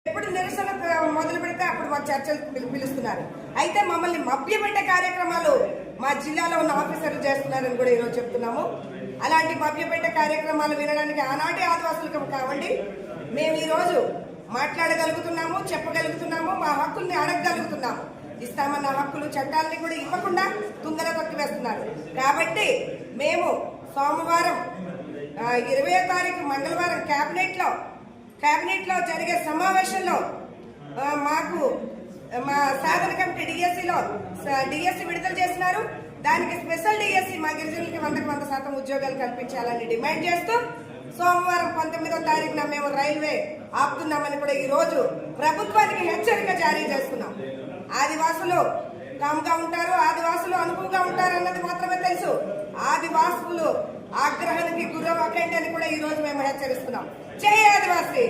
ఎప్పుడు నిరసన మొదలు పెడితే అప్పుడు మా చర్చలు పిలుస్తున్నారు. అయితే మమ్మల్ని మభ్యపెట్టే కార్యక్రమాలు మా జిల్లాలో ఉన్న ఆఫీసర్లు చేస్తున్నారని కూడా ఈరోజు చెప్తున్నాము. అలాంటి మభ్యపెట్టే కార్యక్రమాలు వినడానికి ఆనాటి ఆదివాసులకు కావండి మేము ఈరోజు మాట్లాడగలుగుతున్నాము, చెప్పగలుగుతున్నాము, మా హక్కుల్ని అడగగలుగుతున్నాము. ఇస్తామన్న హక్కులు చట్టాలని కూడా ఇవ్వకుండా తుంగల తొక్కివేస్తున్నారు. కాబట్టి మేము సోమవారం 20వ తారీఖు మంగళవారం కేబినెట్ లో జరిగే సమావేశంలో మాకు మా సాధన కమిటీ డిఎస్సి విడుదల చేసినారు. దానికి స్పెషల్ డిఎస్సి మా గిరిజనులకి 100% ఉద్యోగాలు కల్పించాలని డిమాండ్ చేస్తూ సోమవారం 19వ తారీఖున మేము రైల్వే ఆపుతున్నామని కూడా ఈ రోజు ప్రభుత్వానికి హెచ్చరిక జారీ చేస్తున్నాం. ఆదివాసులు కామ్గా ఉంటారు, ఆదివాసులు అనుకువగా ఉంటారు అన్నది మాత్రమే తెలుసు. ఆదివాసులు ఆగ్రహానికి గురవ్వకండి అని కూడా ఈ రోజు మేము హెచ్చరిస్తున్నాం. జై ఆదివాసి.